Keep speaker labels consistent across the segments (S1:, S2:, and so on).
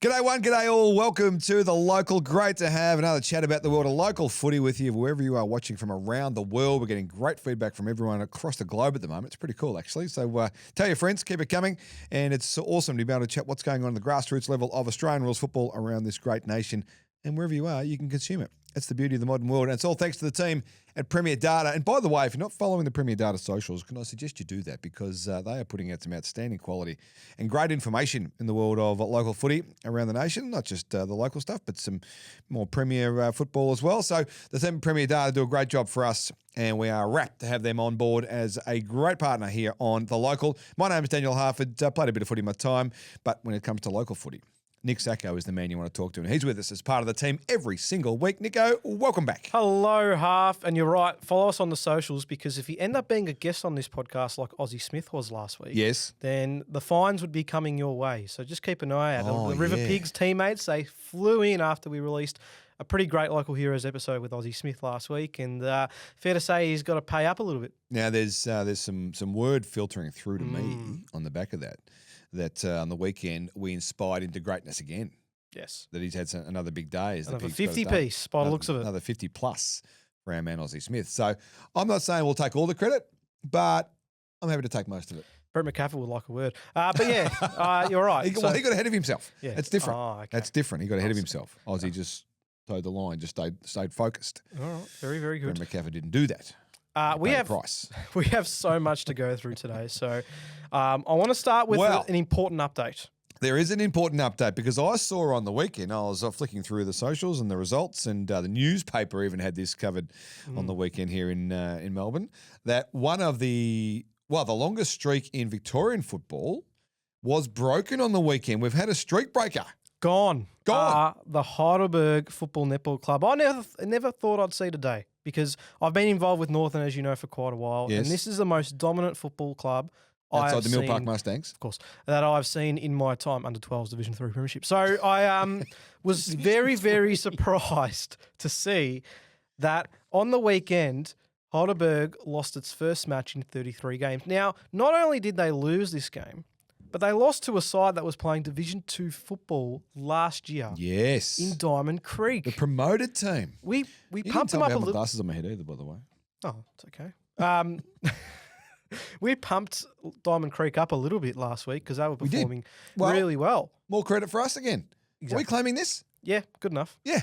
S1: G'day one, g'day all. Welcome to The Local. Great to have another chat about the world of local footy with you wherever you are watching from around the world. We're getting great feedback from everyone across the globe at the moment. It's pretty cool, actually. So tell your friends, keep it coming. And it's awesome to be able to chat what's going on at the grassroots level of Australian rules football around this great nation. And wherever you are, you can consume it. That's the beauty of the modern world. And it's all thanks to the team at Premier Data. And by the way, if you're not following the Premier Data socials, can I suggest you do that because they are putting out some outstanding quality and great information in the world of local footy around the nation, not just the local stuff, but some more Premier football as well. So the team at Premier Data do a great job for us, and we are rapt to have them on board as a great partner here on The Local. My name is Daniel Harford. Played a bit of footy in my time, but when it comes to local footy, Nick Sacco is the man you want to talk to, and he's with us as part of the team every single week. Nico, welcome back.
S2: Hello, Harf, and you're right. Follow us on the socials because if you end up being a guest on this podcast like Ozzie Smith was last week,
S1: Yes.
S2: then the fines would be coming your way. So just keep an eye out.
S1: Oh,
S2: the River
S1: yeah.
S2: Pigs teammates, they flew in after we released a pretty great Local Heroes episode with Ozzie Smith last week, and fair to say he's got to pay up a little bit.
S1: Now, there's some word filtering through to me on the back of that on the weekend we inspired him to greatness again.
S2: Yes.
S1: That he's had another big day.
S2: Another 50 piece by the looks of it.
S1: Another 50 plus for our man Ozzie Smith. So I'm not saying we'll take all the credit, but I'm happy to take most of it.
S2: Brett McCaffrey would like a word. But yeah, you're right.
S1: He got ahead of himself.
S2: Yeah.
S1: That's different.
S2: Oh, okay.
S1: That's different. He got ahead of himself. Ozzie just towed the line, just stayed focused.
S2: All right. Very, very good.
S1: Brett McCaffrey didn't do that.
S2: We have so much to go through today. So I want to start with an important update.
S1: There is an important update because I saw on the weekend, I was flicking through the socials and the results, and the newspaper even had this covered on the weekend here in Melbourne, that one of the longest streak in Victorian football was broken on the weekend. We've had a streak breaker.
S2: Gone. The Heidelberg Football Netball Club. I never thought I'd see today because I've been involved with Northern, as you know, for quite a while.
S1: Yes.
S2: And this is the most dominant football club
S1: Outside the Mill Park Mustangs.
S2: Of course, that I've seen in my time under 12s Division 3 Premiership. So I was very, very surprised to see that on the weekend, Heidelberg lost its first match in 33 games. Now, not only did they lose this game, but they lost to a side that was playing Division 2 football last year.
S1: Yes.
S2: In Diamond Creek.
S1: The promoted team.
S2: We
S1: You
S2: pumped
S1: didn't
S2: them up
S1: tell me I
S2: a
S1: have my
S2: little.
S1: glasses on my head either, by the way.
S2: Oh, it's okay. We pumped Diamond Creek up a little bit last week because they were
S1: did.
S2: performing
S1: Well,
S2: really well.
S1: More credit for us again.
S2: Exactly.
S1: Are we claiming this?
S2: Yeah, good enough.
S1: Yeah.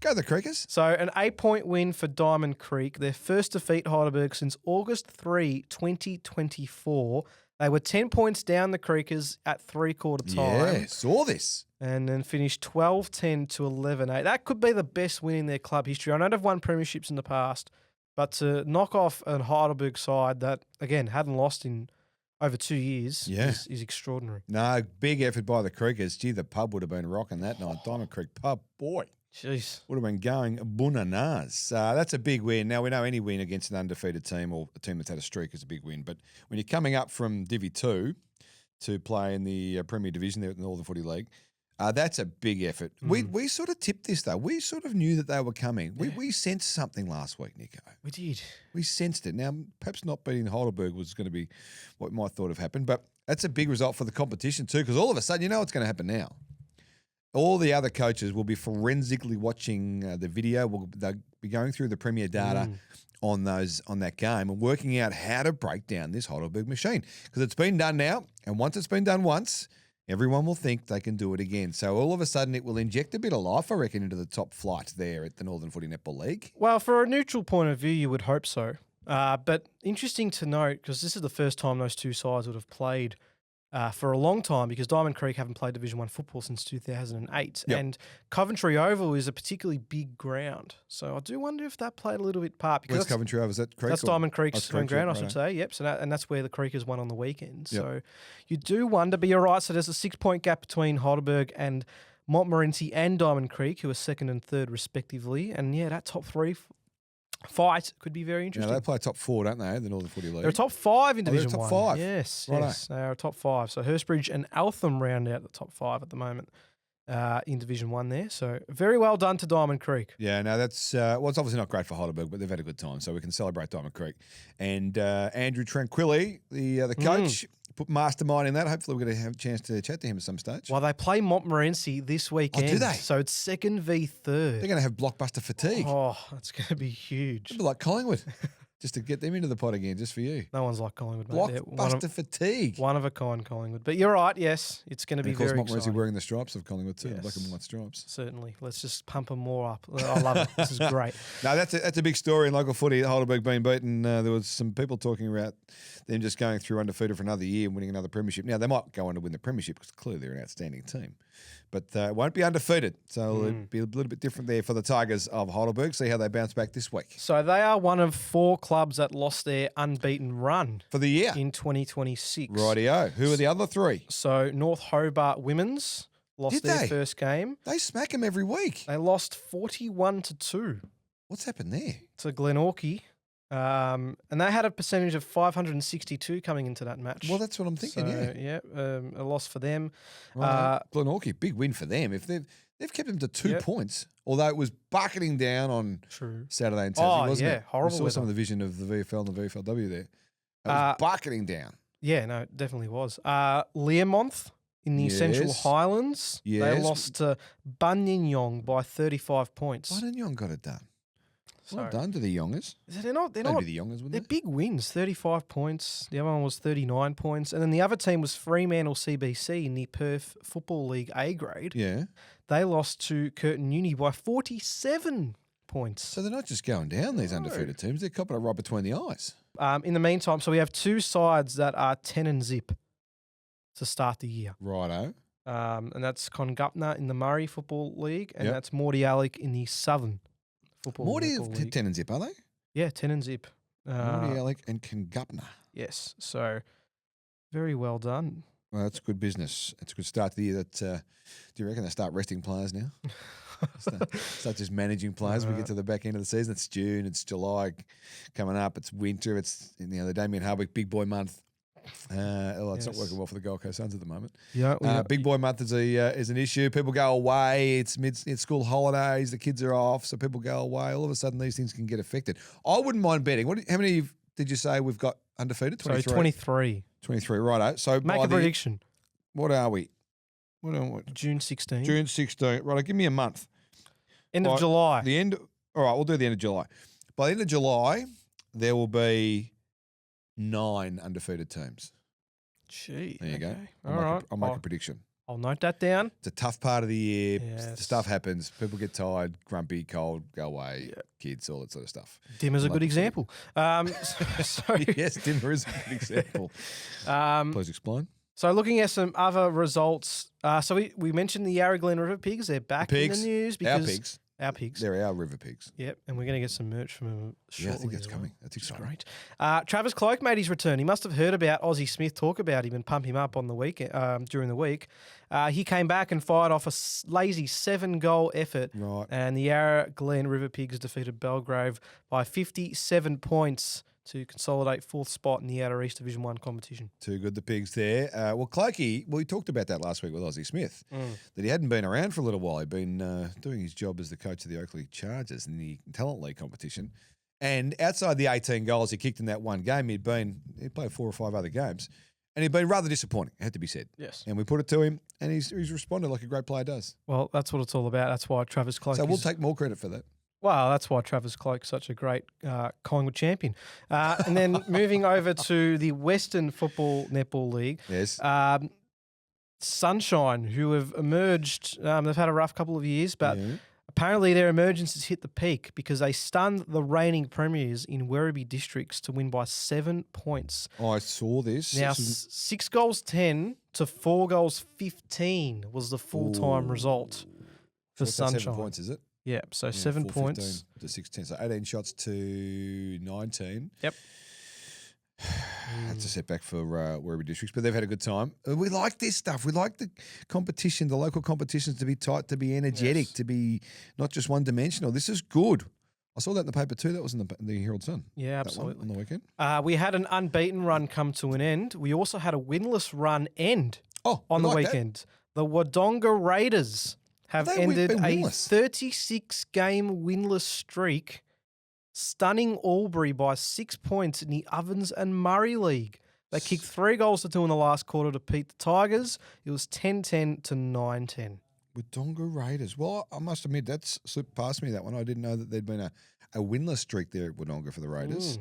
S1: Go the Creekers.
S2: So an 8-point win for Diamond Creek, their first defeat Heidelberg since August 3, 2024. They were 10 points down the Creekers at three-quarter time.
S1: Yeah, saw this.
S2: And then finished 12-10 to 11-8. That could be the best win in their club history. I know they've won premierships in the past, but to knock off a Heidelberg side that, again, hadn't lost in over 2 years is extraordinary.
S1: No, big effort by the Creekers. Gee, the pub would have been rocking that night. Diamond Creek pub, boy.
S2: Jeez.
S1: Would have been going bananas. That's a big win. Now, we know any win against an undefeated team or a team that's had a streak is a big win. But when you're coming up from Divi 2 to play in the Premier Division there at the Northern Footy League, that's a big effort. We sort of tipped this, though. We sort of knew that they were coming.
S2: Yeah.
S1: We sensed something last week, Nico.
S2: We did.
S1: We sensed it. Now, perhaps not beating Heidelberg was going to be what might thought have happened, but that's a big result for the competition too, because all of a sudden, you know what's going to happen now. All the other coaches will be forensically watching the video. They'll be going through the Premier Data on that game and working out how to break down this Heidelberg machine, because it's been done now, and once it's been done once, everyone will think they can do it again. So all of a sudden, it will inject a bit of life, I reckon, into the top flight there at the Northern Footy Netball League.
S2: Well, for a neutral point of view, you would hope so. But interesting to note, because this is the first time those two sides would have played for a long time, because Diamond Creek haven't played Division 1 football since 2008.
S1: Yep.
S2: And Coventry Oval is a particularly big ground. So I do wonder if that played a little bit part. Because
S1: Where's Coventry Over? Is that Creek?
S2: That's Diamond Creek's home ground, I should
S1: right.
S2: say. Yep. So and that's where the Creekers won on the weekend.
S1: Yep.
S2: So you do wonder, but you're right. So there's a 6-point gap between Heidelberg and Montmorency and Diamond Creek, who are second and third respectively. And yeah, that top three fight could be very interesting.
S1: Now, they play top 4, don't they, the Northern Footy League?
S2: They're top 5 in Division 1.
S1: Top 5.
S2: Yes,
S1: Righto.
S2: yes. They are top 5. So Hurstbridge and Eltham round out the top 5 at the moment. in Division 1 there. So very well done to Diamond Creek.
S1: Yeah, no, that's well, it's obviously not great for Heidelberg, but they've had a good time, so we can celebrate Diamond Creek. And Andrew Tranquilli, the coach, put mastermind in that. Hopefully, we're going to have a chance to chat to him at some stage.
S2: Well, they play Montmorency this weekend.
S1: do they?
S2: So it's 2nd v 3rd.
S1: They're going to have blockbuster fatigue.
S2: Oh, that's going to be huge.
S1: It'd be like Collingwood, just to get them into the pot again, just for you.
S2: No one's like Collingwood, mate.
S1: Blockbuster fatigue.
S2: One of a kind Collingwood. But you're right, yes, it's going to be
S1: And of course,
S2: very
S1: Montmorency
S2: exciting.
S1: wearing the stripes of Collingwood too, the
S2: Yes.
S1: black and white stripes.
S2: Certainly. Let's just pump them more up. I love it. This is great.
S1: No, that's a big story in local footy. Heidelberg being beaten. There was some people talking about them just going through undefeated for another year and winning another premiership. Now, they might go on to win the premiership because clearly they're an outstanding team. But it won't be undefeated. So it'll be a little bit different there for the Tigers of Heidelberg. See how they bounce back this week.
S2: So they are one of 4 clubs that lost their unbeaten run
S1: For the year.
S2: in 2026.
S1: Rightio. Who are the other 3?
S2: So North Hobart Women's lost
S1: Did
S2: their
S1: they?
S2: first game.
S1: They smack them every week.
S2: They lost 41-2
S1: What's happened there?
S2: to Glenorchy. And they had a percentage of 562 coming into that match.
S1: Well, that's what I'm thinking, yeah.
S2: A loss for them.
S1: Right. Glenorchy, big win for them. If they've kept them to 2 points, although it was bucketing down on
S2: True.
S1: Saturday and Saturday, wasn't it?
S2: Horrible.
S1: We saw some of the vision of the VFL and the VFLW there. It was bucketing down.
S2: Yeah, no, it definitely was. Learmonth in the Central
S1: Yes.
S2: Highlands, they
S1: Yes.
S2: lost to Bunyinyong by 35 points.
S1: Bunyinyong got it done.
S2: So,
S1: Well done to the Youngers.
S2: they're not.
S1: They'd be the Youngers, wouldn't
S2: They're
S1: they?
S2: big wins, 35 points. The other one was 39 points. And then the other team was Fremantle CBC in the Perth Football League A grade.
S1: Yeah.
S2: They lost to Curtin Uni by 47 points.
S1: So they're not just going down, these undefeated teams. They're copping it right between the eyes.
S2: In the meantime, so we have 2 sides that are 10 and zip to start the year.
S1: Righto.
S2: And that's Congupna in the Murray Football League, and
S1: Yep.
S2: that's Mordialloc in the Southern Football
S1: Morty
S2: Netball League.
S1: 10 and zip, are they?
S2: Yeah, 10 and zip.
S1: Morty Alec and Kangupna.
S2: Yes, so very well done.
S1: Well, that's good business. It's a good start to the year. That do you reckon they start resting players now? start just managing players. We get to the back end of the season. It's June. It's July coming up. It's winter. It's the Damien Hardwick big boy month. It's not working well for the Gold Coast Suns at the moment.
S2: Yeah,
S1: Big boy month is an issue. People go away. It's school holidays. The kids are off, so people go away. All of a sudden, these things can get affected. I wouldn't mind betting. How many did you say we've got undefeated? 23.
S2: So 23.
S1: 23, righto. So
S2: Make a prediction.
S1: What are we?
S2: June 16.
S1: June 16. Right, give me a month.
S2: End of July.
S1: All right, we'll do the end of July. By the end of July, there will be 9 undefeated teams.
S2: Gee.
S1: There you go.
S2: Okay.
S1: I'll make a prediction.
S2: I'll note that down.
S1: It's a tough part of the year.
S2: Yes.
S1: Stuff happens. People get tired, grumpy, cold, go away, kids, all that sort of stuff.
S2: Dimmer's a
S1: Like
S2: good
S1: the
S2: example.
S1: Yes, Dimmer is a good example. Please explain.
S2: So looking at some other results, so we mentioned the Yarra Glen River Pigs. They're back in the news because
S1: Our pigs.
S2: Our pigs.
S1: They're our river pigs.
S2: Yep, and we're going to get some merch from them shortly.
S1: Yeah, I think that's
S2: as well.
S1: coming. That's exciting.
S2: Great. Travis Cloak made his return. He must have heard about Ozzie Smith talk about him and pump him up on the week during the week. He came back and fired off a lazy 7-goal effort.
S1: Right.
S2: And the Yarra Glen River Pigs defeated Belgrave by 57 points to consolidate 4th spot in the Outer East Division 1 competition.
S1: Too good, the pigs there. Clokey, we talked about that last week with Ozzie Smith, that he hadn't been around for a little while. He'd been doing his job as the coach of the Oakley Chargers in the Talent League competition. And outside the 18 goals he kicked in that one game, he'd played 4 or 5 other games. And he'd been rather disappointing, it had to be said.
S2: Yes.
S1: And we put it to him, and he's responded like a great player does.
S2: Well, that's what it's all about. That's why Travis Cloak
S1: So we'll take more credit for that.
S2: Well, that's why Travis Cloak's such a great Collingwood champion. And then moving over to the Western Football Netball League.
S1: Yes.
S2: Sunshine, who have emerged, they've had a rough couple of years, but apparently their emergence has hit the peak because they stunned the reigning premiers in Werribee districts to win by 7 points.
S1: I saw this.
S2: Now,
S1: This is-
S2: 6 goals 10 to 4 goals 15 was the full-time result for
S1: what's that,
S2: Sunshine.
S1: 7 points, is it?
S2: Yeah, so
S1: Yeah,
S2: 7
S1: 4-15
S2: points.
S1: to 16. So 18 shots to 19.
S2: Yep.
S1: That's a setback for Werribee districts, but they've had a good time. We like this stuff. We like the competition, the local competitions to be tight, to be energetic, to be not just one-dimensional. This is good. I saw that in the paper too. That was in the Herald Sun.
S2: Yeah,
S1: That one
S2: absolutely.
S1: on the weekend.
S2: We had an unbeaten run come to an end. We also had a winless run end
S1: Oh,
S2: on
S1: we
S2: the
S1: like that.
S2: weekend. The Wodonga Raiders have
S1: They've
S2: ended
S1: been
S2: a
S1: winless.
S2: 36-game winless streak, stunning Albury by 6 points in the Ovens and Murray League. They kicked 3 goals to 2 in the last quarter to beat the Tigers. It was 10-10 to 9-10.
S1: Wodonga Raiders. Well, I must admit, that's slipped past me, that one. I didn't know that there'd been a winless streak there at Wodonga for the Raiders.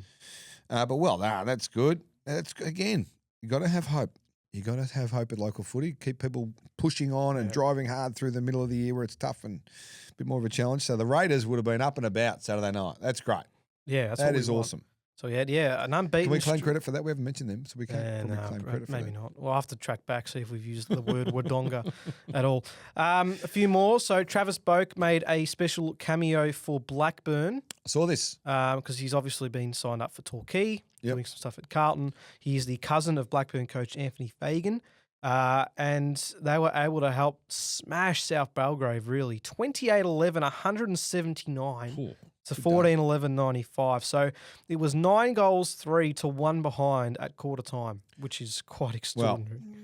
S1: That's good. Again, you got to have hope. You got to have hope at local footy. Keep people pushing on and driving hard through the middle of the year where it's tough and a bit more of a challenge. So the Raiders would have been up and about Saturday night. That's great.
S2: Yeah,
S1: that is awesome.
S2: So we had, an unbeaten.
S1: Can we claim credit for that? We haven't mentioned them, so we can't probably claim credit for that.
S2: Maybe not. We'll have to track back, see if we've used the word Wodonga at all. A few more. So Travis Boak made a special cameo for Blackburn.
S1: I saw this.
S2: Because he's obviously been signed up for Torquay, doing some stuff at Carlton. He is the cousin of Blackburn coach Anthony Fagan. And they were able to help smash South Belgrave, really. 28-11, 179.
S1: Cool.
S2: To 14-11-95. So it was 9 goals, 3 to 1 behind at quarter time, which is quite extraordinary.
S1: Well,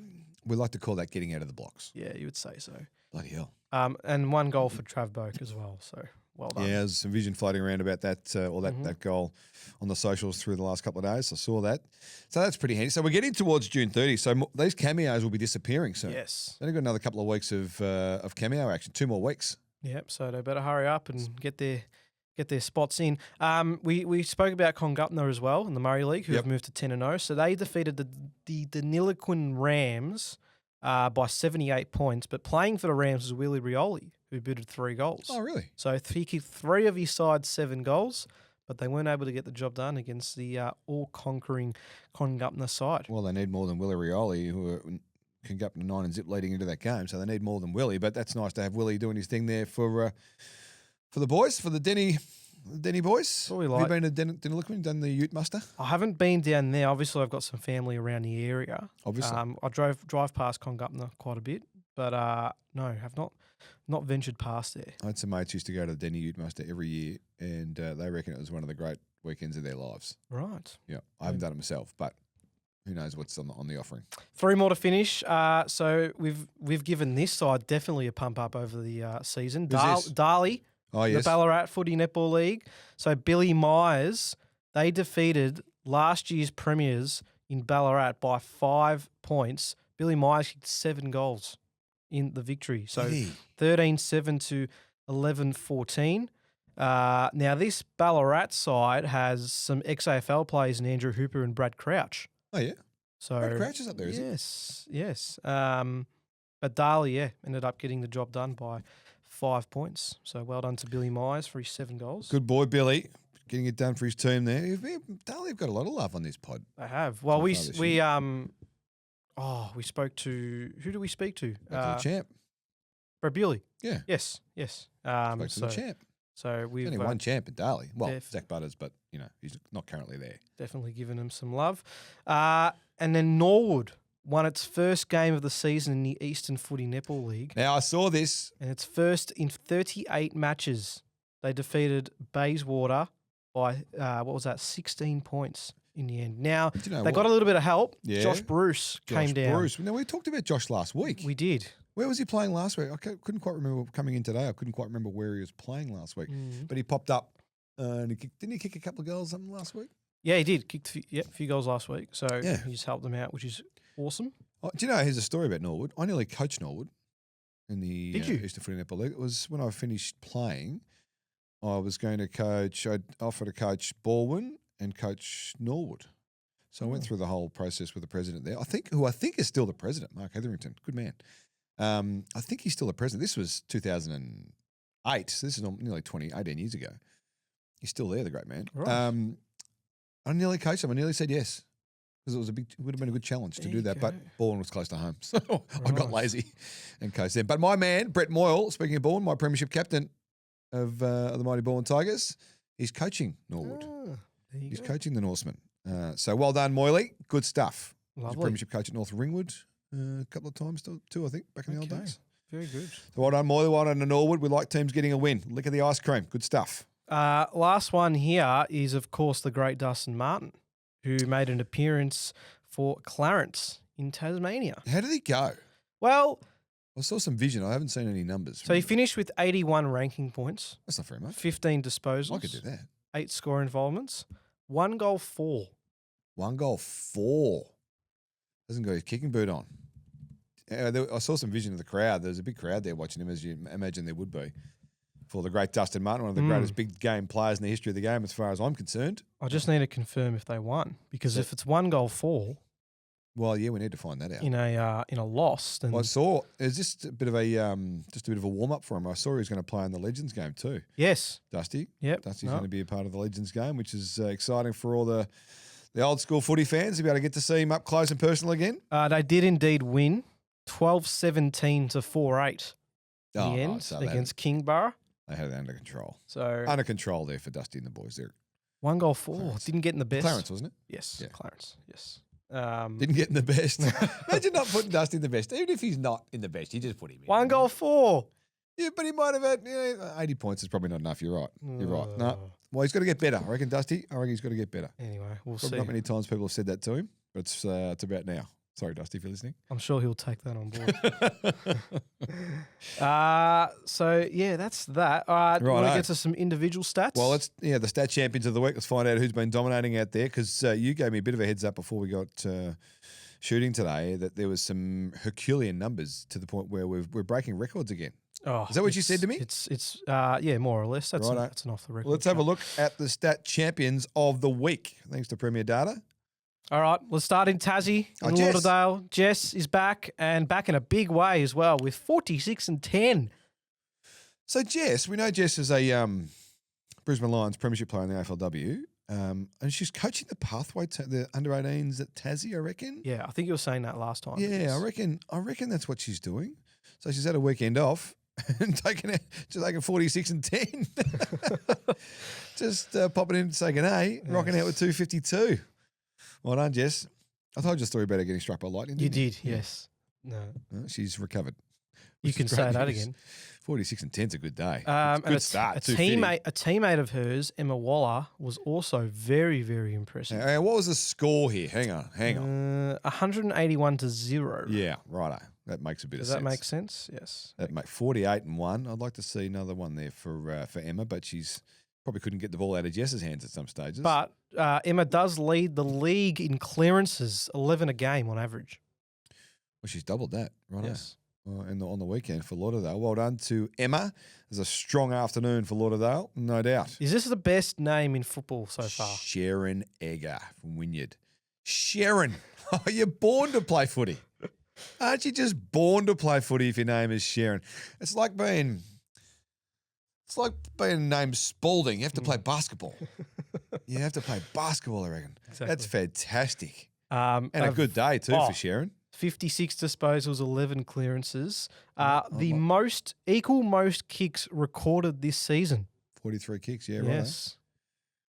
S1: we like to call that getting out of the blocks.
S2: Yeah, you would say so.
S1: Bloody hell.
S2: And 1 goal for Trav Boak as well. So well done.
S1: Yeah, there's some vision floating around about that, that goal on the socials through the last couple of days. I saw that. So that's pretty handy. So we're getting towards June 30. So these cameos will be disappearing soon.
S2: Yes.
S1: Then we've got another couple of weeks of cameo action, 2 more weeks.
S2: Yep. So they better hurry up and get their spots in. We spoke about Congupna as well in the Murray League, who have moved to 10-0. So they defeated the Deniliquin Rams by 78 points. But playing for the Rams was Willie Rioli, who booted 3 goals.
S1: Oh, really?
S2: So he kicked 3 of his side's 7 goals, but they weren't able to get the job done against the all-conquering Congupna side.
S1: Well, they need more than Willie Rioli, who can go up to 9 and zip leading into that game. So they need more than Willie. But that's nice to have Willie doing his thing there for the boys, for the Denny boys.
S2: What we
S1: Have you
S2: like.
S1: been to Deniliquin, done the Ute muster?
S2: I haven't been down there. Obviously, I've got some family around the area.
S1: Obviously.
S2: I drive past Congupna quite a bit, but no, have not ventured past there.
S1: I had some mates who used to go to the Denny Ute muster every year, and they reckon it was one of the great weekends of their lives.
S2: Right.
S1: Yeah, I haven't done it myself, but who knows what's on the offering. 3
S2: more to finish. So we've given this side definitely a pump up over the season.
S1: Who's this?
S2: Darley.
S1: Oh, yes.
S2: The Ballarat Footy Netball League. So Billy Myers, they defeated last year's premiers in Ballarat by 5 points. Billy Myers kicked 7 goals in the victory. So 13-7 to 11-14. Now, this Ballarat side has some ex-AFL players in Andrew Hooper and Brad Crouch.
S1: Oh, yeah?
S2: So
S1: Brad Crouch is up there, is he?
S2: Yes. But Darley, ended up getting the job done by 5 points. So well done to Billy Myers for his 7 goals.
S1: Good boy, Billy, getting it done for his team there. Darley have got a lot of love on this pod.
S2: They have. Well, we spoke to, who do we speak to?
S1: Back to the champ.
S2: Brad Bewley.
S1: Yeah.
S2: Yes.
S1: Spoke to the champ.
S2: So we've
S1: only one champ at Darley. Well,
S2: Def.
S1: Zach Butters, but he's not currently there.
S2: Definitely given him some love. And then Norwood won its first game of the season in the Eastern Footy Netball League.
S1: Now, I saw this.
S2: And its first in 38 matches. They defeated Bayswater by, 16 points in the end. Now, they got a little bit of help.
S1: Yeah.
S2: Josh Bruce came down.
S1: Bruce. Now, we talked about Josh last week.
S2: We did.
S1: Where was he playing last week? I couldn't quite remember coming in today. I couldn't quite remember where he was playing last week. But he popped up and didn't he kick a couple of goals something last week?
S2: Yeah, he did. Kicked a few goals last week. So he just helped them out, which is awesome.
S1: Oh, do you know, here's a story about Norwood. I nearly coached Norwood in the Eastern Footy Netball League. It was when I finished playing, I was going to coach, I'd offered to coach Baldwin and coach Norwood. So I went through the whole process with the president there. Who I think is still the president, Mark Hetherington. Good man. I think he's still the president. This was 2008. So this is nearly 18 years ago. He's still there, the great man.
S2: Right.
S1: I nearly coached him. I nearly said yes because it would have been a good challenge to do that. But Baldwin was close to home, so I got lazy and coached them. But my man, Brett Moyle, speaking of Baldwin, my premiership captain of the mighty Baldwin Tigers, he's coaching Norwood. He's coaching the Norsemen. So well done, Moyley. Good stuff.
S2: Lovely.
S1: He's a premiership coach at North Ringwood a couple of times too, I think, back in the old days.
S2: Very good.
S1: So well done, Moyley. Well done to Norwood. We like teams getting a win. Lick of the ice cream. Good stuff.
S2: Last one here is, of course, the great Dustin Martin, who made an appearance for Clarence in Tasmania.
S1: How did he go?
S2: Well,
S1: I saw some vision. I haven't seen any numbers.
S2: So he finished with 81 ranking points,
S1: That's not very much.
S2: 15 disposals.
S1: I could do that.
S2: 8 score involvements, 1 goal, 4.
S1: 1 goal, 4. Hasn't got his kicking boot on. I saw some vision of the crowd. There's a big crowd there watching him, as you imagine there would be, for the great Dustin Martin, one of the greatest big game players in the history of the game, as far as I'm concerned.
S2: I just need to confirm if they won, because if it's 1 goal, 4.
S1: Well, yeah, we need to find that out.
S2: In a loss, then
S1: Well, I saw it was just a bit of a warm up for him. I saw he was going to play in the Legends game too.
S2: yes,
S1: Dusty.
S2: yep,
S1: Dusty's going to be a part of the Legends game, which is exciting for all the old school footy fans to be able to get to see him up close and personal again.
S2: They did indeed win, 12-17 to 4-8 in the end
S1: so
S2: against Kingborough.
S1: They had it under control.
S2: So
S1: Under control there for Dusty and the boys there.
S2: 1 goal, 4.
S1: Clarence.
S2: Didn't get in the best.
S1: Clarence, wasn't it?
S2: Yes,
S1: Yeah.
S2: Clarence. Yes.
S1: Didn't get in the best. Imagine not putting Dusty in the best. Even if he's not in the best, you just put him in.
S2: 1 goal, 4.
S1: Yeah, but he might have had 80 points is probably not enough. You're right. You're right. No. Well, he's got to get better. I reckon, Dusty. I reckon he's got to get better.
S2: Anyway, we'll
S1: Probably
S2: see.
S1: not many times people have said that to him, but it's about now. Sorry, Dusty, if you're listening.
S2: I'm sure he'll take that on board. So yeah, that's that. All right, we want to
S1: Righto.
S2: get to some individual stats.
S1: Well, the stat champions of the week. Let's find out who's been dominating out there, because you gave me a bit of a heads up before we got shooting today that there was some Herculean numbers to the point where we're breaking records again.
S2: Oh,
S1: Is that what you said to me?
S2: It's yeah, more or less. That's
S1: Righto.
S2: that's an off the record.
S1: Well, let's have a
S2: chat.
S1: look at the stat champions of the week, thanks to Premier Data.
S2: All right, let's start in Tassie in
S1: Jess.
S2: Lauderdale. Jess is back, and back in a big way as well, with 46 and 10.
S1: So Jess, we know Jess is a Brisbane Lions premiership player in the AFLW, and she's coaching the pathway to the under-18s at Tassie, I reckon.
S2: Yeah, I think you were saying that last time.
S1: Yeah, I reckon that's what she's doing. So she's had a weekend off and taking 46 and 10. Just popping in to say g'day, rocking out with 252. Well done, Jess. I told you a story about her getting struck by lightning.
S2: You
S1: didn't
S2: did, yes. No,
S1: she's recovered.
S2: you
S1: which
S2: can
S1: is
S2: say
S1: great
S2: that
S1: news.
S2: again.
S1: 46 and 10's a good day.
S2: And
S1: Good start.
S2: a
S1: 250.
S2: teammate of hers, Emma Waller, was also very, very impressive.
S1: What was the score here? Hang on.
S2: 181 to 0.
S1: Yeah, righto. That makes a bit
S2: Does
S1: of
S2: that
S1: sense.
S2: make sense? Yes.
S1: That make 48 and 1. I'd like to see another one there for Emma, but she's probably couldn't get the ball out of Jess's hands at some stages.
S2: But Emma does lead the league in clearances, 11 a game on average.
S1: Well, she's doubled that, right?
S2: Yes.
S1: On the weekend for Lauderdale. Well done to Emma. It was a strong afternoon for Lauderdale, no doubt.
S2: Is this the best name in football so far?
S1: Sharon Egger from Wynyard. Sharon, you're born to play footy. Aren't you just born to play footy if your name is Sharon? It's like being named Spalding. You have to play basketball. You have to play basketball, I reckon.
S2: Exactly.
S1: That's fantastic.
S2: And
S1: And a good day too for Sharon.
S2: 56 disposals, 11 clearances. The most kicks recorded this season.
S1: 43 kicks, yeah, right.
S2: Yes.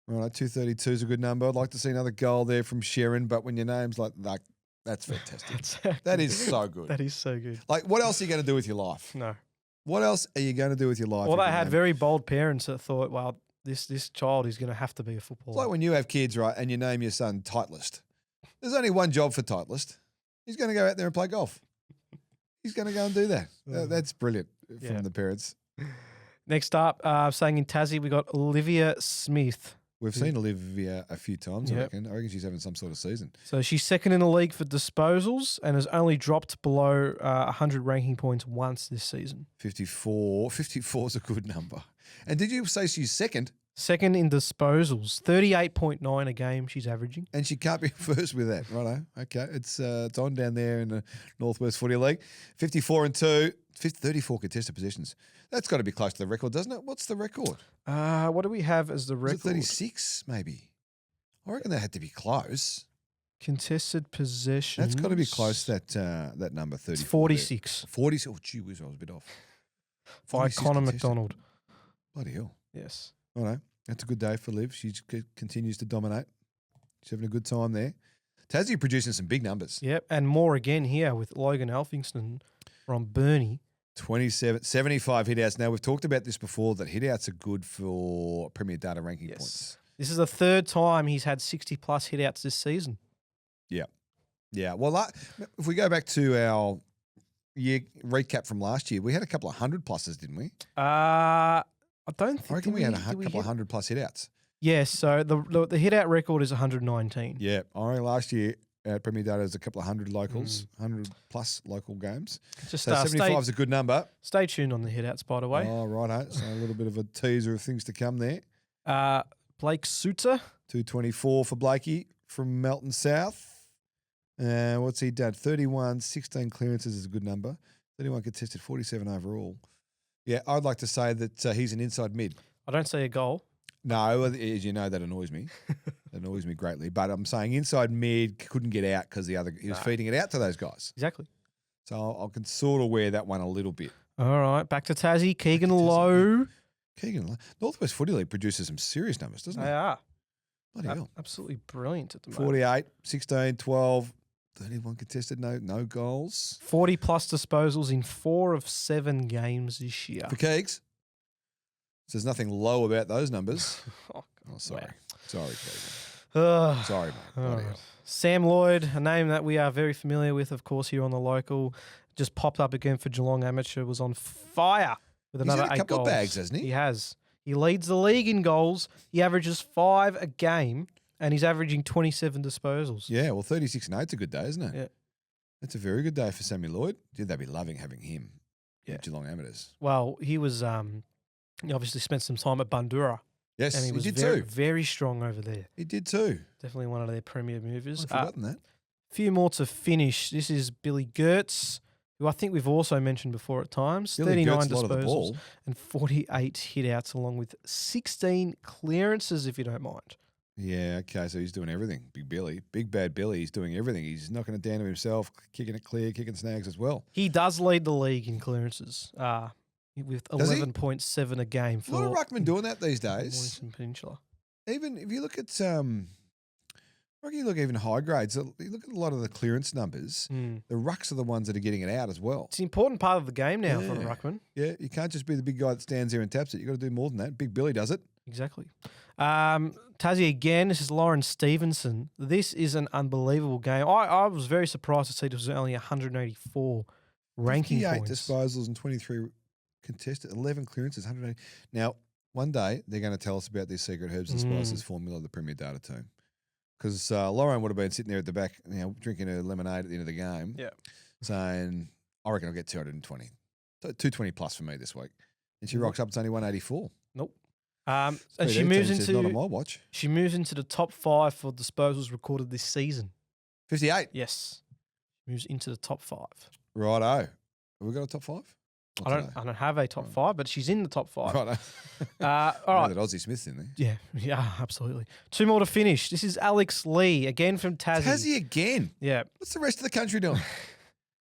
S1: Right, 232 is a good number. I'd like to see another goal there from Sharon, but when your name's like that's fantastic. That is so good.
S2: That is so good.
S1: Like, what else are you going to do with your life?
S2: No.
S1: What else are you going to do with your life?
S2: Well,
S1: if
S2: they
S1: your
S2: had
S1: name-
S2: very bold parents that thought, well, this child is going to have to be a
S1: It's
S2: footballer.
S1: like when you have kids, right, and you name your son Titleist. There's only one job for Titleist. He's going to go out there and play golf. He's going to go and do that. That's brilliant from
S2: Yeah.
S1: the parents.
S2: Next up, saying in Tassie, we got Olivia Smith.
S1: We've seen Olivia a few times, I
S2: Yep.
S1: reckon. I reckon she's having some sort of season.
S2: So she's second in the league for disposals and has only dropped below 100 ranking points once this season.
S1: 54. 54 is a good number. And did you say she's second?
S2: Second in disposals, 38.9 a game she's averaging.
S1: And she can't be first with that, righto? Okay, it's on down there in the Northwest Footy League. 54 and 2, 34 contested possessions. That's got to be close to the record, doesn't it? What's the record?
S2: What do we have as the
S1: Was
S2: record?
S1: it 36, maybe? I reckon that had to be close.
S2: Contested possessions.
S1: That's got to be close. That number 34.
S2: It's 46
S1: 40. Oh, gee whiz, I was a bit off.
S2: by
S1: 46
S2: Connor
S1: contested.
S2: McDonald.
S1: Bloody hell!
S2: Yes.
S1: Righto, that's a good day for Liv. She continues to dominate. She's having a good time there. Tassie producing some big numbers.
S2: Yep, and more again here with Logan Elphingston from Burnie.
S1: 75 hitouts. Now, we've talked about this before, that hitouts are good for Premier Data ranking
S2: Yes.
S1: points.
S2: This is the third time he's had 60-plus hitouts this season.
S1: Yeah. Well, if we go back to our year recap from last year, we had a couple of 100-pluses, didn't we?
S2: I don't think.
S1: I reckon we had a
S2: did we
S1: couple
S2: hit-
S1: of 100-plus hit-outs.
S2: Yes. So the hit out record is 119.
S1: Yeah. I reckon last year at Premier Data was a couple of 100 locals, 100-plus local games.
S2: Just
S1: So 75 is a good number.
S2: stay tuned on the hit outs, by the way.
S1: Oh, righto. So a little bit of a teaser of things to come there.
S2: Blake Suter.
S1: 224 for Blakey from Melton South. What's he done? 31, 16 clearances is a good number. 31 contested, 47 overall. Yeah, I'd like to say that he's an inside mid.
S2: I don't see a goal.
S1: No, as you know, that annoys me. That annoys me greatly. But I'm saying inside mid couldn't get out because he was feeding it out to those guys.
S2: Exactly.
S1: So I can sort of wear that one a little bit.
S2: All right, back to Tassie. Keegan Lowe.
S1: Northwest Footy League produces some serious numbers, doesn't
S2: They
S1: it?
S2: are.
S1: Bloody hell.
S2: Absolutely brilliant at the moment.
S1: 48, 16, 12, 31 contested, no goals.
S2: 40 plus disposals in 4 of 7 games this year.
S1: For Keegs. So there's nothing low about those numbers.
S2: Oh,
S1: Sorry.
S2: wow.
S1: Sorry, Keegan.
S2: Ugh.
S1: Sorry, mate. Bloody hell.
S2: Sam Lloyd, a name that we are very familiar with, of course, here on the local, just popped up again for Geelong Amateur, was on fire with
S1: He's
S2: another
S1: had a
S2: 8
S1: couple
S2: goals.
S1: of bags, hasn't he?
S2: He has. He leads the league in goals. He averages 5 a game, and he's averaging 27 disposals.
S1: Yeah, well, 36 and 8's a good day, isn't it?
S2: Yeah.
S1: That's a very good day for Sammy Lloyd. Dude, they'd be loving having him at Geelong Amateurs.
S2: Well, he was he obviously spent some time at Bandura.
S1: Yes,
S2: And he was
S1: did
S2: very,
S1: too.
S2: very strong over there.
S1: He did too.
S2: Definitely one of their premier movers.
S1: I've forgotten that.
S2: Few more to finish. This is Billy Gertz, who I think we've also mentioned before at times.
S1: Billy
S2: 39
S1: Gertz, a lot of the
S2: disposals
S1: ball.
S2: and 48 hit-outs, along with 16 clearances, if you don't mind.
S1: Yeah, okay, so he's doing everything. Big Billy. Big bad Billy. He's doing everything. He's knocking it down to himself, kicking it clear, kicking snags as well.
S2: He does lead the league in clearances with
S1: Does he?
S2: 11.7 a game.
S1: A lot of ruckmen doing that these days.
S2: Mornington Peninsula.
S1: Even if you look at I reckon you look even high grades. You look at a lot of the clearance numbers. The rucks are the ones that are getting it out as well.
S2: It's an important part of the game now for a
S1: Yeah.
S2: ruckman.
S1: Yeah, you can't just be the big guy that stands there and taps it. You've got to do more than that. Big Billy does it.
S2: Exactly. Tassie again. This is Lauren Stevenson. This is an unbelievable game. I was very surprised to see this was only 184 ranking
S1: 58
S2: points.
S1: disposals and 23 contested, 11 clearances, 180. Now, one day they're going to tell us about this secret herbs and spices formula of the Premier Data team. Because Lauren would have been sitting there at the back, drinking a lemonade at the end of the game, saying, I reckon I'll get 220. 220 plus for me this week. And she rocks up, it's only 184.
S2: Nope. And
S1: Pretty
S2: she
S1: good.
S2: moves
S1: Team says, not on
S2: into
S1: my watch.
S2: she moves into the top 5 for disposals recorded this season.
S1: 58.
S2: Yes, moves into the top 5.
S1: Righto. Have we got a top 5?
S2: I don't have a top 5, but she's in the top 5.
S1: Righto.
S2: All right.
S1: That Aussie Smith's in there.
S2: Yeah, absolutely. 2 more to finish. This is Alex Lee again from Tassie.
S1: Tassie again.
S2: Yeah.
S1: What's the rest of the country doing?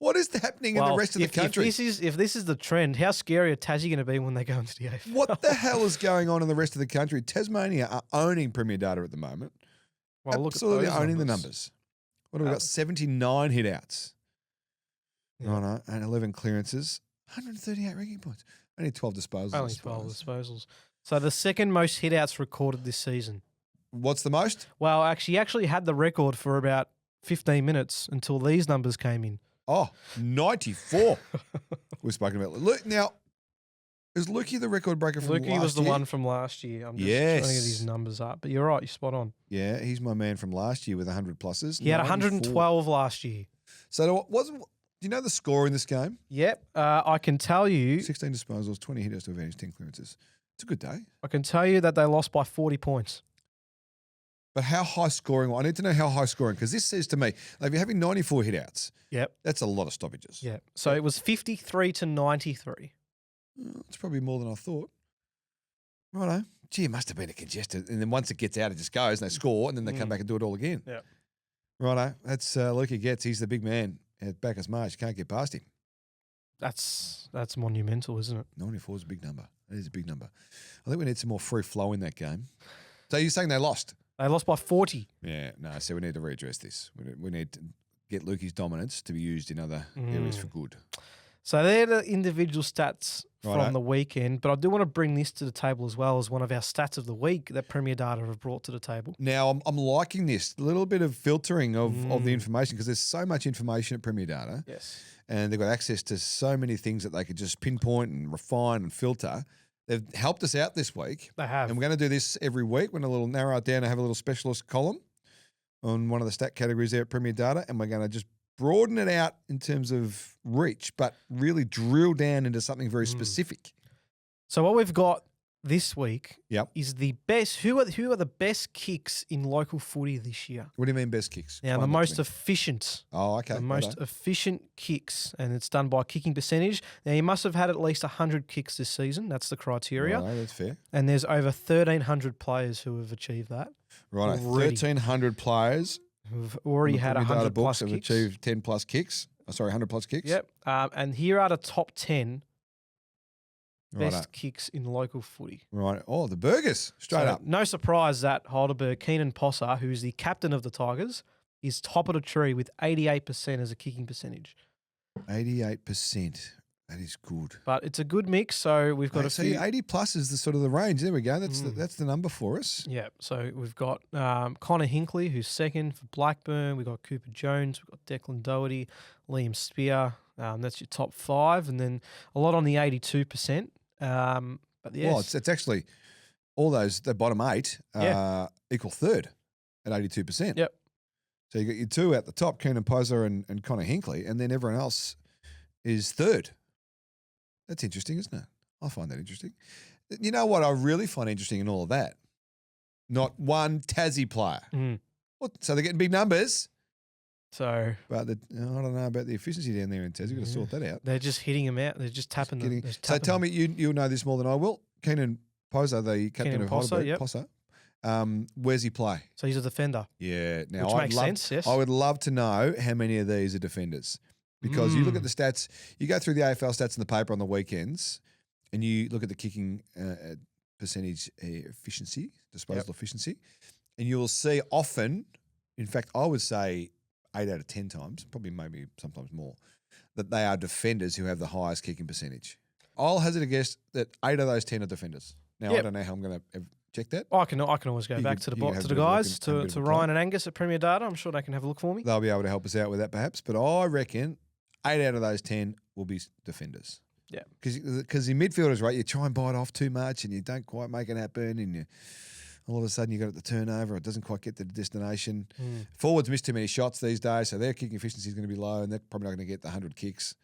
S1: What is happening in the rest of the country?
S2: If this is the trend, how scary are Tassie going to be when they go into the AFL?
S1: What the hell is going on in the rest of the country? Tasmania are owning Premier Data at the moment.
S2: Well,
S1: Absolutely
S2: look at those
S1: owning the numbers. What have we got? 79 hit-outs.
S2: Yeah.
S1: Righto. And 11 clearances. 138 ranking points. Only 12 disposals. I
S2: Only 12
S1: suppose.
S2: disposals. So the second most hit-outs recorded this season.
S1: What's the most?
S2: Well, he actually had the record for about 15 minutes until these numbers came in.
S1: Oh, 94. We've spoken about Luke. Now, is Lukey the record breaker from last year?
S2: Lukey was the one from last year. I'm just trying to get these numbers up. But you're right, you're spot on.
S1: Yeah, he's my man from last year with 100 pluses.
S2: He had
S1: 94.
S2: 112 last year.
S1: So do you know the score in this game?
S2: Yep. I can tell you
S1: 16 disposals, 20 hit-outs to advantage, 10 clearances. It's a good day.
S2: I can tell you that they lost by 40 points.
S1: But how high scoring? I need to know how high scoring, because this says to me, like, if you're having 94 hit-outs,
S2: Yep.
S1: that's a lot of stoppages.
S2: Yep. So it was 53 to 93.
S1: It's probably more than I thought. Righto. Gee, it must have been a congested. And then once it gets out, it just goes and they score and then they come back and do it all again.
S2: Yeah.
S1: Righto. That's Lukey Getz. He's the big man at Bacchus Marsh. Can't get past him.
S2: That's monumental, isn't it?
S1: 94 is a big number. That is a big number. I think we need some more free flow in that game. So you're saying they lost?
S2: They lost by 40.
S1: Yeah. No, so we need to readdress this. We need to get Lukey's dominance to be used in other areas for good.
S2: So they're the individual stats
S1: Righto.
S2: from the weekend, but I do want to bring this to the table as well as one of our stats of the week that Premier Data have brought to the table.
S1: Now, I'm liking this. A little bit of filtering of the information because there's so much information at Premier Data.
S2: Yes.
S1: And they've got access to so many things that they could just pinpoint and refine and filter. They've helped us out this week.
S2: They have.
S1: And we're going to do this every week. We're going to little narrow it down and have a little specialist column on one of the stat categories there at Premier Data. And we're going to just broaden it out in terms of reach, but really drill down into something very specific.
S2: So what we've got this week
S1: Yep.
S2: is the best. Who are the best kicks in local footy this year?
S1: What do you mean best kicks?
S2: Now, the most efficient.
S1: Oh, okay.
S2: The most efficient kicks, and it's done by kicking percentage. Now, you must have had at least 100 kicks this season. That's the criteria.
S1: Right, that's fair.
S2: And there's over 1,300 players who have achieved that.
S1: Right,
S2: Already.
S1: 1,300 players
S2: Who've already had
S1: Premier Data
S2: 100
S1: books
S2: plus
S1: have
S2: kicks.
S1: achieved 10 plus kicks. Oh, sorry, 100 plus kicks.
S2: Yep. And here are the top 10 best
S1: Righto.
S2: kicks in local footy.
S1: Right. Oh, the burgers. Straight
S2: So,
S1: up.
S2: no surprise that Heidelberg Keenan Posser, who's the captain of the Tigers, is top of the tree with 88% as a kicking percentage.
S1: 88%. That is good.
S2: But it's a good mix, so we've got a
S1: See,
S2: few.
S1: 80 plus is the sort of the range. There we go. That's the number for us.
S2: Yeah, so we've got Connor Hinkley, who's second for Blackburn. We've got Cooper Jones. We've got Declan Doherty, Liam Spear. That's your top five. And then a lot on the 82%. But yes.
S1: Well, it's actually all those, the bottom eight equal third at 82%.
S2: Yep.
S1: So you got your two at the top, Keenan Poser and Connor Hinkley, and then everyone else is third. That's interesting, isn't it? I find that interesting. You know what I really find interesting in all of that? Not one Tassie player. So they're getting big numbers.
S2: So
S1: But I don't know about the efficiency down there in Tassie. You've got to sort that out.
S2: they're just hitting them out. They're just tapping them. They're just
S1: So
S2: tapping
S1: tell
S2: them.
S1: me, you'll know this more than I will. Keenan Poser, the captain
S2: Keenan
S1: of
S2: Poser,
S1: Heidelberg,
S2: yep.
S1: Poser. Where's he play?
S2: So he's a defender.
S1: Yeah. Now,
S2: Which makes sense, yes.
S1: I would love to know how many of these are defenders. Because you look at the stats, you go through the AFL stats in the paper on the weekends, and you look at the kicking percentage efficiency, disposal efficiency, and you will see often, in fact, I would say 8 out of 10 times, probably maybe sometimes more, that they are defenders who have the highest kicking percentage. I'll hazard a guess that 8 of those 10 are defenders. Now, I don't know how I'm going to check that.
S2: I can always go
S1: You
S2: back
S1: could-
S2: to the
S1: you could have
S2: to
S1: a
S2: the
S1: bit of a look
S2: guys,
S1: and have a bit
S2: to
S1: of a
S2: Ryan and Angus at Premier Data. I'm sure they can have a look for me.
S1: They'll be able to help us out with that perhaps, but I reckon 8 out of those 10 will be defenders.
S2: Yeah.
S1: Because in midfielders, right, you try and bite off too much and you don't quite make it happen and all of a sudden you got it the turnover, it doesn't quite get to the destination. Forwards miss too many shots these days, so their kicking efficiency is going to be low and they're probably not going to get the 100 kicks.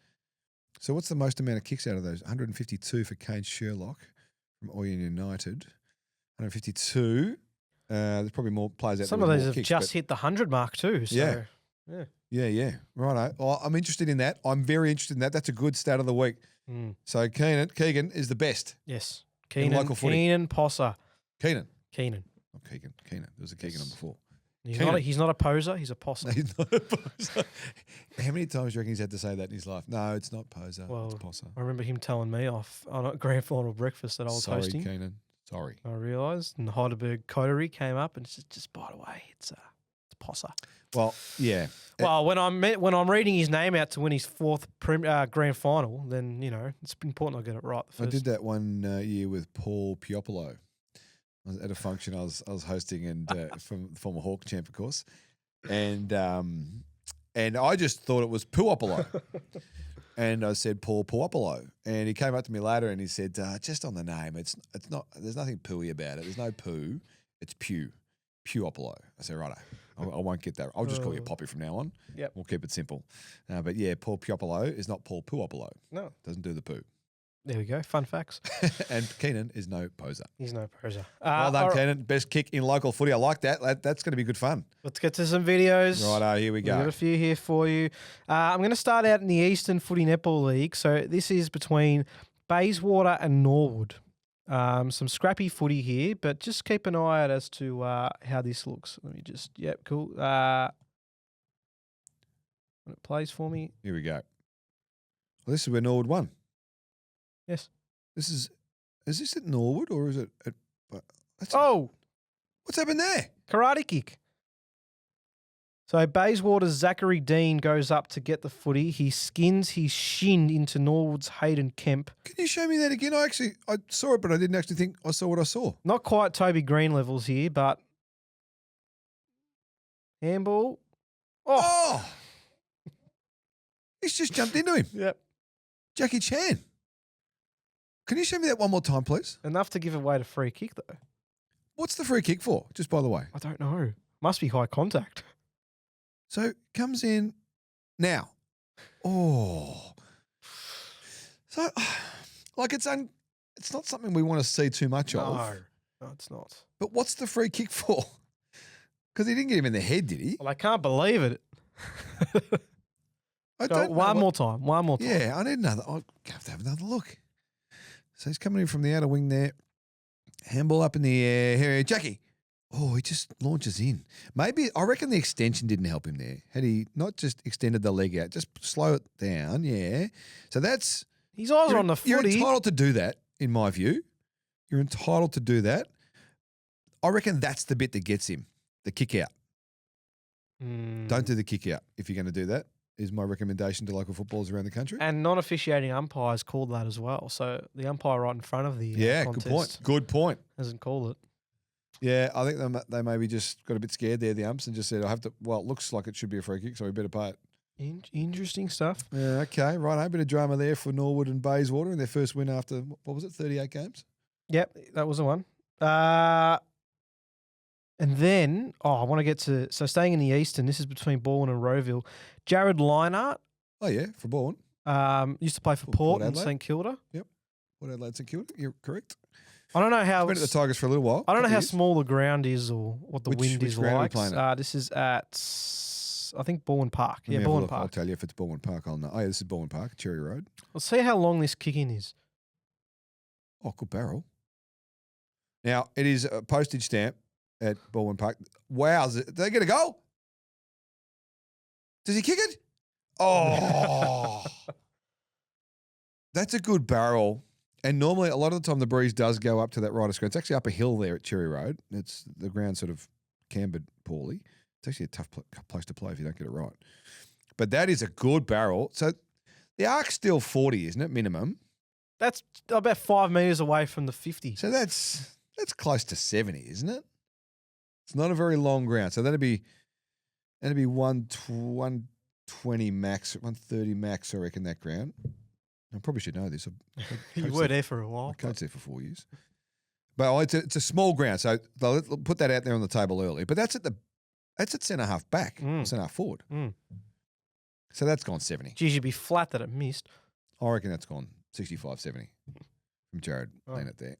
S1: So what's the most amount of kicks out of those? 152 for Kane Sherlock from Orion United. 152. There's probably more players out
S2: Some
S1: there
S2: of
S1: with
S2: those
S1: more
S2: have
S1: kicks,
S2: just
S1: but-
S2: hit the 100 mark too. So,
S1: Yeah. Yeah. Righto. Well, I'm interested in that. I'm very interested in that. That's a good stat of the week. So Keegan is the best.
S2: Yes.
S1: local footy.
S2: Keenan Posser.
S1: Keenan.
S2: Not
S1: Keegan. There was a Keegan on before.
S2: He's not a poser. He's a Posser.
S1: He's not a poser. How many times do you reckon he's had to say that in his life? No, it's not poser.
S2: Well,
S1: it's poser.
S2: I remember him telling me off on a grand final breakfast that I was
S1: Sorry,
S2: hosting.
S1: Keenan. Sorry.
S2: I realised, and the Heidelberg coterie came up and said, "Just by the way, it's Posser."
S1: Well, yeah.
S2: Well, when I'm reading his name out to win his fourth grand final, then it's important I get it right. The
S1: I
S2: first.
S1: did that one year with Paul Piopolo. I was at a function I was hosting and from former Hawk champ, of course, and I just thought it was Puopolo, and I said Paul Puopolo, and he came up to me later and he said, just on the name, it's not. There's nothing pooey about it. There's no poo. It's Puopolo. I said, righto. I won't get that. I'll just call you Poppy from now on.
S2: Yep.
S1: We'll keep it simple. But yeah, Paul Piopolo is not Paul Puopolo.
S2: No.
S1: Doesn't do the poo.
S2: There we go. Fun facts.
S1: And Keenan is no poser.
S2: He's no poser.
S1: Well done,
S2: all right,
S1: Keenan. Best kick in local footy. I like that. That's going to be good fun.
S2: let's get to some videos.
S1: Righto, here we
S2: We've got
S1: go.
S2: a few here for you. I'm going to start out in the Eastern Footy Netball League. So this is between Bayswater and Norwood. Some scrappy footy here, but just keep an eye out as to how this looks. Let me just, cool. When it plays for me.
S1: Here we go. Well, this is where Norwood won.
S2: Yes.
S1: Is this at Norwood or is it at...
S2: Oh,
S1: What's happened there?
S2: karate kick. So Bayswater's Zachary Dean goes up to get the footy. He skins his shin into Norwood's Hayden Kemp.
S1: Can you show me that again? I saw it, but I didn't actually think I saw what I saw.
S2: Not quite Toby Green levels here, but handball.
S1: Oh! He's just jumped into him.
S2: Yep.
S1: Jackie Chan. Can you show me that one more time, please?
S2: Enough to give away the free kick, though.
S1: What's the free kick for, just by the way?
S2: I don't know. Must be high contact.
S1: So comes in now. Oh. So, like it's not something we want to see too much of.
S2: No, it's not.
S1: But what's the free kick for? Because he didn't get him in the head, did he?
S2: Well, I can't believe it. One more time.
S1: Yeah, I need another. I have to have another look. So he's coming in from the outer wing there. Handball up in the air. Here, Jackie. Oh, he just launches in. Maybe, I reckon the extension didn't help him there. Had he not just extended the leg out, just slow it down, yeah. So that's...
S2: His eyes are on the footy.
S1: You're entitled to do that, in my view. You're entitled to do that. I reckon that's the bit that gets him, the kick out. Don't do the kick out if you're going to do that, is my recommendation to local footballers around the country.
S2: And non-officiating umpires called that as well. So the umpire right in front of the contest
S1: Good point.
S2: hasn't called it.
S1: Yeah, I think they maybe just got a bit scared there, the umps, and just said, it looks like it should be a free kick, so we better pay it.
S2: Interesting stuff.
S1: Yeah, okay, right. A bit of drama there for Norwood and Bayswater in their first win after, what was it, 38 games?
S2: Yep, that was the one. And then, I want to get to, so staying in the Eastern, this is between Bourne and Rowville. Jared Leinart.
S1: Oh, yeah, for Bourne.
S2: Used to play for Port and St Kilda.
S1: Yep. Port Adelaide, St Kilda. You're correct.
S2: I don't know how.
S1: Been at the Tigers for a little while.
S2: I don't know how small the ground is or what the wind is
S1: ground
S2: like.
S1: Are we playing at?
S2: This is at, I think, Bourne Park.
S1: Let me
S2: Bourne
S1: Park.
S2: Park.
S1: I'll tell you if it's Bourne Park. I'll know. Oh, yeah, this is Bourne Park, Cherry Road.
S2: Let's see how long this kick-in is.
S1: Oh, good barrel. Now, it is a postage stamp at Bourne Park. Wow. Did they get a goal? Does he kick it? Oh. That's a good barrel. And normally, a lot of the time, the breeze does go up to that right of screen. It's actually up a hill there at Cherry Road. It's the ground sort of cambered poorly. It's actually a tough place to play if you don't get it right. But that is a good barrel. So the arc's still 40, isn't it, minimum?
S2: That's about 5 metres away from the 50.
S1: So that's close to 70, isn't it? It's not a very long ground. So that'd be 120 max, 130 max, I reckon, that ground. I probably should know this.
S2: You were there for a while.
S1: I coached there for 4 years. But it's a small ground, so they'll put that out there on the table early. But that's at centre half back, centre half forward. So that's gone 70.
S2: Geez, you'd be flat that it missed.
S1: I reckon that's gone 65, 70 from Jared laying it there.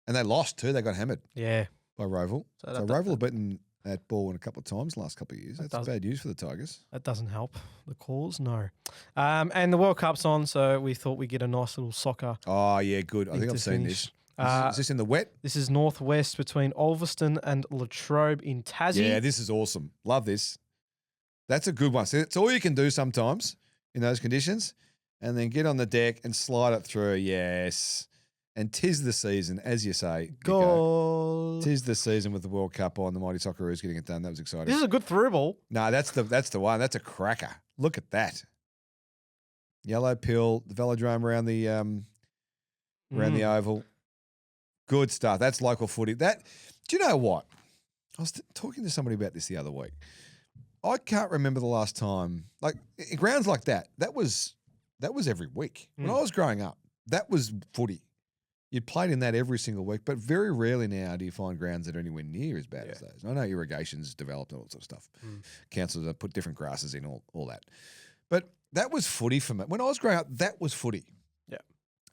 S1: And they lost too. They got hammered.
S2: Yeah.
S1: By Rowville. So Rowville have beaten at Bourne a couple of times the last couple of years. That's bad news for the Tigers.
S2: That doesn't help the cause, no. And the World Cup's on, so we thought we'd get a nice little soccer.
S1: Oh, yeah, good. I think I've seen this. Is this in the wet?
S2: This is northwest between Ulverston and Latrobe in Tassie.
S1: Yeah, this is awesome. Love this. That's a good one. So it's all you can do sometimes in those conditions, and then get on the deck and slide it through. Yes. And 'tis the season, as you say.
S2: Goal.
S1: 'Tis the season with the World Cup on. The Mighty Socceroos getting it done. That was exciting.
S2: This is a good through ball.
S1: No, that's the one. That's a cracker. Look at that. Yellow pill, the velodrome around the oval. Good stuff. That's local footy. Do you know what? I was talking to somebody about this the other week. I can't remember the last time, like in grounds like that. That was every week. When I was growing up, that was footy. You played in that every single week, but very rarely now do you find grounds that are anywhere near as bad as those. I know irrigation's developed and all that sort of stuff. Councils have put different grasses in, all that. But that was footy for me. When I was growing up, that was footy.
S2: Yeah.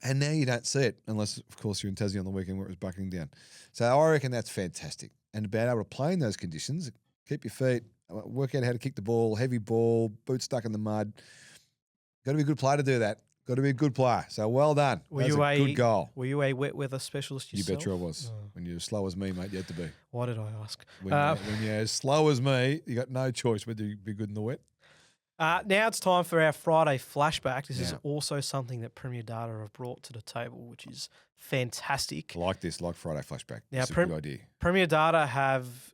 S1: And now you don't see it unless, of course, you're in Tassie on the weekend where it was bucking down. So I reckon that's fantastic. And being able to play in those conditions, keep your feet, work out how to kick the ball, heavy ball, boots stuck in the mud. Got to be a good player to do that. Got to be a good player. So well done. That's a good goal.
S2: Were you a wet weather specialist yourself?
S1: You bet you I was. When you're as slow as me, mate, you had to be.
S2: Why did I ask?
S1: When you're as slow as me, you got no choice whether you be good in the wet.
S2: Now it's time for our Friday flashback. This is
S1: Yeah.
S2: also something that Premier Data have brought to the table, which is fantastic.
S1: Like this, like Friday flashback.
S2: Now,
S1: It's a good idea.
S2: Premier Data have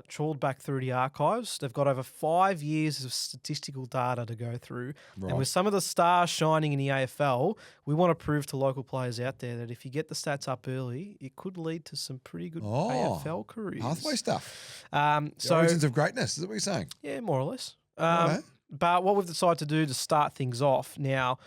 S2: trawled back through the archives. They've got over 5 years of statistical data to go through.
S1: Right.
S2: And with some of the stars shining in the AFL, we want to prove to local players out there that if you get the stats up early, it could lead to some pretty good AFL careers.
S1: Pathway stuff.
S2: So
S1: Origins of greatness. Is that what you're saying?
S2: yeah, more or less.
S1: Righto.
S2: But what we've decided to do to start things off now,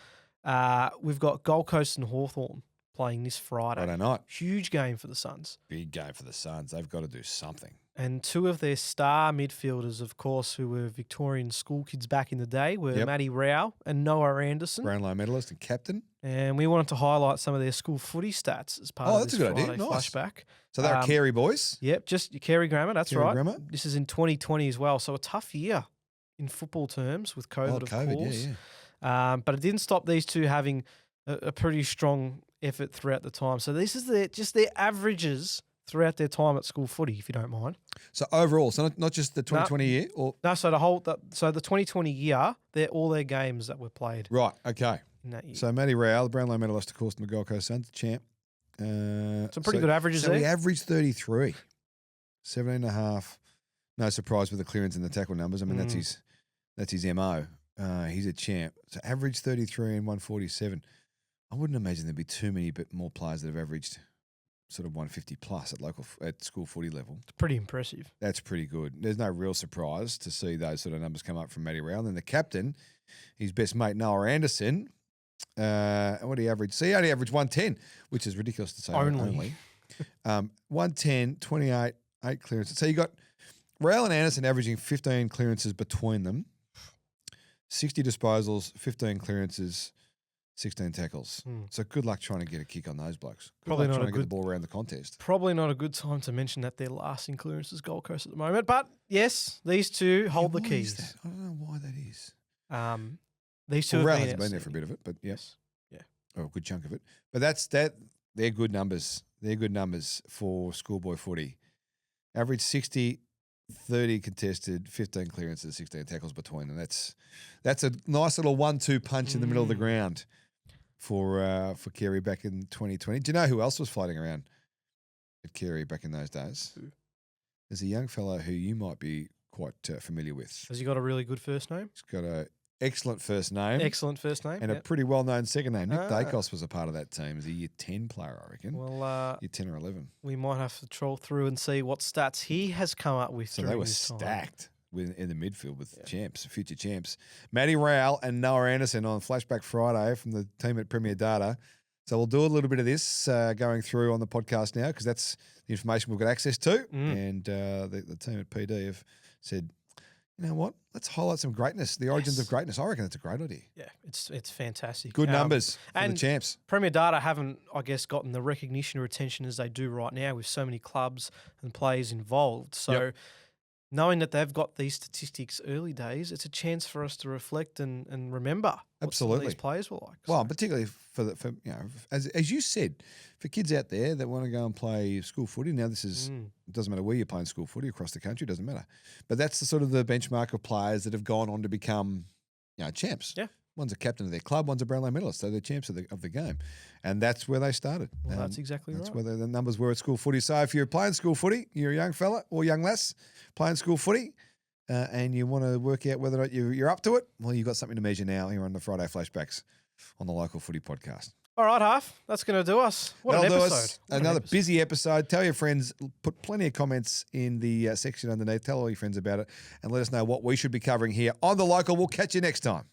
S2: we've got Gold Coast and Hawthorn playing this Friday.
S1: Friday night.
S2: Huge game for the Suns.
S1: Big game for the Suns. They've got to do something.
S2: And two of their star midfielders, of course, who were Victorian school kids back in the day, were Matty Rao and Noah Anderson.
S1: Brownlow medalist and captain.
S2: And we wanted to highlight some of their school footy stats as part of
S1: that's
S2: this
S1: a good
S2: Friday
S1: idea. Nice.
S2: flashback.
S1: So they're Carey boys.
S2: Yep, just your Carey Grammar, that's
S1: Carey
S2: right.
S1: Grammar.
S2: This is in 2020 as well, so a tough year in football terms with COVID, of course.
S1: Yeah.
S2: But it didn't stop these two having a pretty strong effort throughout the time. So this is just their averages throughout their time at school footy, if you don't mind.
S1: So overall, so not just the 2020 year? Or
S2: No, so the 2020 year, they're all their games that were played
S1: Right, okay.
S2: in that year.
S1: So Matty Rao, the Brownlow medalist, of course, in the Gold Coast Suns, champ.
S2: Some pretty good averages
S1: so
S2: there.
S1: he averaged 33, 17.5. No surprise with the clearance and the tackle numbers. I mean, that's his MO. He's a champ. So average 33 and 147. I wouldn't imagine there'd be too many more players that have averaged sort of 150 plus at school footy level.
S2: It's pretty impressive.
S1: That's pretty good. There's no real surprise to see those sort of numbers come up from Matty Rao. And then the captain, his best mate, Noah Anderson, what did he average? See, he only averaged 110, which is ridiculous to say.
S2: Only.
S1: 110, 28, 8 clearances. So you got Rao and Anderson averaging 15 clearances between them, 60 disposals, 15 clearances, 16 tackles. So good luck trying to get a kick on those blokes. Good
S2: Probably
S1: luck
S2: not
S1: trying
S2: a
S1: to get the
S2: good-
S1: ball around the contest.
S2: Probably not a good time to mention that they're last in clearances Gold Coast at the moment. But yes, these two hold the
S1: Why is
S2: keys.
S1: that? I don't know why that is.
S2: These two
S1: Well, Rao
S2: have
S1: hasn't been there for a bit of it, but yes. Or a good chunk of it. But they're good numbers. They're good numbers for schoolboy footy. Average 60, 30 contested, 15 clearances, 16 tackles between them. That's a nice little 1-2 punch in the middle of the ground for Carey back in 2020. Do you know who else was floating around at Carey back in those days?
S2: Who?
S1: There's a young fellow who you might be quite familiar with.
S2: Has he got a really good first name?
S1: He's got a excellent first name.
S2: Excellent first name.
S1: And a
S2: yep.
S1: pretty well-known second name. Nick
S2: Ah.
S1: Dacos was a part of that team. He's a year 10 player, I reckon.
S2: Well,
S1: year 10 or 11.
S2: we might have to troll through and see what stats he has come up with
S1: So
S2: during
S1: they were
S2: his time.
S1: stacked in the midfield with champs, future champs. Matty Rao and Noah Anderson on Flashback Friday from the team at Premier Data. So we'll do a little bit of this going through on the podcast now because that's the information we've got access to. And the team at PD have said, you know what? Let's highlight some greatness, the origins of greatness. I reckon that's a great idea.
S2: Yeah, it's fantastic.
S1: Good numbers for
S2: and
S1: the champs.
S2: Premier Data haven't, I guess, gotten the recognition or attention as they do right now with so many clubs and players involved. So knowing that they've got these statistics early days, it's a chance for us to reflect and remember what some of
S1: Absolutely.
S2: these players were like.
S1: Well, particularly for you know, as you said, for kids out there that want to go and play school footy. Now, this is it doesn't matter where you're playing school footy across the country. It doesn't matter, but that's the sort of the benchmark of players that have gone on to become, champs.
S2: Yeah.
S1: One's a captain of their club, one's a Brownlow medalist. So they're champs of the game, and that's where they started.
S2: Well, that's exactly
S1: That's
S2: right.
S1: where the numbers were at school footy. So if you're playing school footy, you're a young fella or young lass playing school footy. And you want to work out whether or not you're up to it, well, you've got something to measure now here on the Friday Flashbacks on the Local Footy Podcast.
S2: All right, Half. That's going to do us. What
S1: That'll
S2: an
S1: do
S2: episode.
S1: us.
S2: What an
S1: Another
S2: episode.
S1: busy episode. Tell your friends, put plenty of comments in the section underneath. Tell all your friends about it and let us know what we should be covering here on The Local. We'll catch you next time.